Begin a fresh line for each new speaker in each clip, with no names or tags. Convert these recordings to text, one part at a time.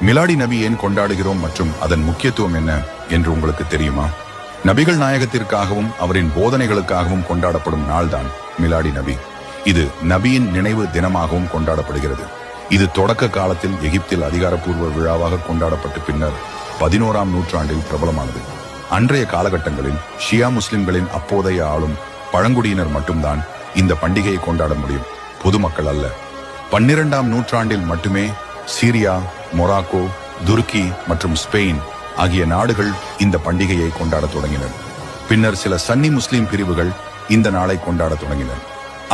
மிலாடி நபி ஏன் கொண்டாடுகிறோம் மற்றும் அதன் முக்கியத்துவம் என்ன என்று உங்களுக்கு தெரியுமா? நபிகள் நாயகத்திற்காகவும் அவரின் போதனைகளுக்காகவும் கொண்டாடப்படும் நாள்தான் மிலாடி நபி. இது நபியின் நினைவு தினமாகவும் கொண்டாடப்படுகிறது. இது தொடக்க காலத்தில் எகிப்தில் அதிகாரப்பூர்வ விழாவாக கொண்டாடப்பட்டு பின்னர் 11ஆம் நூற்றாண்டில் பிரபலமானது. அன்றைய காலகட்டங்களில் ஷியா முஸ்லிம்களின் அப்போதைய ஆளும் பழங்குடியினர் மட்டும்தான் இந்த பண்டிகையை கொண்டாட முடியும், பொதுமக்கள் அல்ல. 12ஆம் நூற்றாண்டில் மட்டுமே சீரியா, மொராக்கோ, துருக்கி மற்றும் ஸ்பெயின் ஆகிய நாடுகள் இந்த பண்டிகையை கொண்டாட தொடங்கினர். பின்னர் சில சன்னி முஸ்லிம் பிரிவுகள் இந்த நாளை கொண்டாட தொடங்கினர்.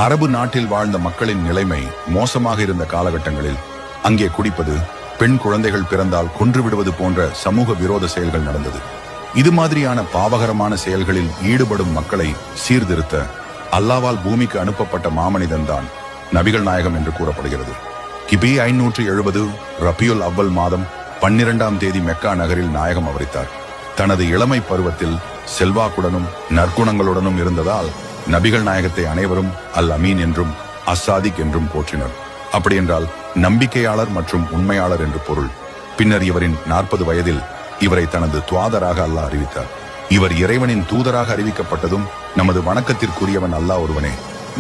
அரபு நாட்டில் வாழ்ந்த மக்களின் நிலைமை மோசமாக இருந்த காலகட்டங்களில் அங்கே குடிப்பது, பெண் குழந்தைகள் பிறந்தால் கொன்றுவிடுவது போன்ற சமூக விரோத செயல்கள் நடந்தது. இது மாதிரியான பாவகரமான செயல்களில் ஈடுபடும் மக்களை சீர்திருத்த அல்லாவால் பூமிக்கு அனுப்பப்பட்ட மாமனிதன் தான் நபிகள் நாயகம் என்று கூறப்படுகிறது. கிபி 570 ரபியுல் அவ்வல் மாதம் 12ஆம் தேதி மெக்கா நகரில் நாயகம் அவதரித்தார். தனது இளமை பருவத்தில் செல்வாக்குடனும் நற்குணங்களுடனும் இருந்ததால் நபிகள் நாயகத்தை அனைவரும் அல் அமீன் என்றும் அஸ்ஸாதிக் என்றும் போற்றினர். அப்படியென்றால் நம்பிக்கையாளர் மற்றும் உண்மையாளர் என்று பொருள். பின்னர் இவரின் 40 வயதில் இவரை தனது துவாதராக அல்லாஹ் அறிவித்தார். இவர் இறைவனின் தூதராக அறிவிக்கப்பட்டதும் நமது வணக்கத்திற்குரியவன் அல்லாஹ் ஒருவனே,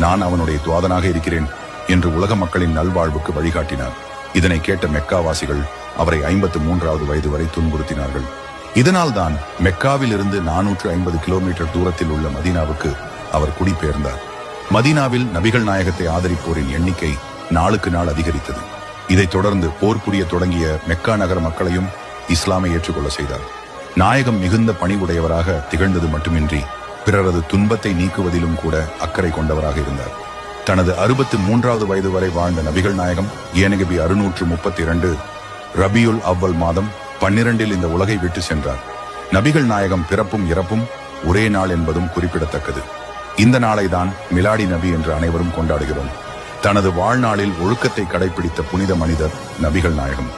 நான் அவனுடைய துவாதனாக இருக்கிறேன் என்று உலக மக்களின் நல்வாழ்வுக்கு வழிகாட்டினார். இதனை கேட்ட மெக்காவாசிகள் அவரை 53வது வயது வரை துன்புறுத்தினார்கள். இதனால் தான் மெக்காவில் இருந்து 450 கிலோமீட்டர் தூரத்தில் உள்ள மதீனாவுக்கு அவர் குடிபெயர்ந்தார். மதீனாவில் நபிகள் நாயகத்தை ஆதரிப்போரின் எண்ணிக்கை நாளுக்கு நாள் அதிகரித்தது. இதைத் தொடர்ந்து போர் புரிய தொடங்கிய மெக்கா நகர மக்களையும் இஸ்லாமை ஏற்றுக்கொள்ள செய்தார். நாயகம் மிகுந்த பணிவுடையவராக திகழ்ந்தது மட்டுமின்றி பிறரது துன்பத்தை நீக்குவதிலும் கூட அக்கறை கொண்டவராக இருந்தார். தனது 63வது வயது வரை வாழ்ந்த நபிகள் நாயகம் ஏனகபி 632 ரபியுல் அவ்வல் மாதம் 12இல் இந்த உலகை விட்டு சென்றார். நபிகள் நாயகம் பிறப்பும் இறப்பும் ஒரே நாள் என்பதும் குறிப்பிடத்தக்கது. இந்த நாளை தான் மிலாடி நபி என்று அனைவரும் கொண்டாடுகிறோம். தனது வாழ்நாளில் ஒழுக்கத்தை கடைபிடித்த புனித மனிதர் நபிகள் நாயகம்.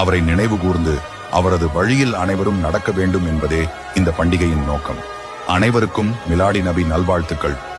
அவரை நினைவு கூர்ந்து அவரது வழியில் அனைவரும் நடக்க வேண்டும் என்பதே இந்த பண்டிகையின் நோக்கம். அனைவருக்கும் மிலாடி நபி நல்வாழ்த்துக்கள்.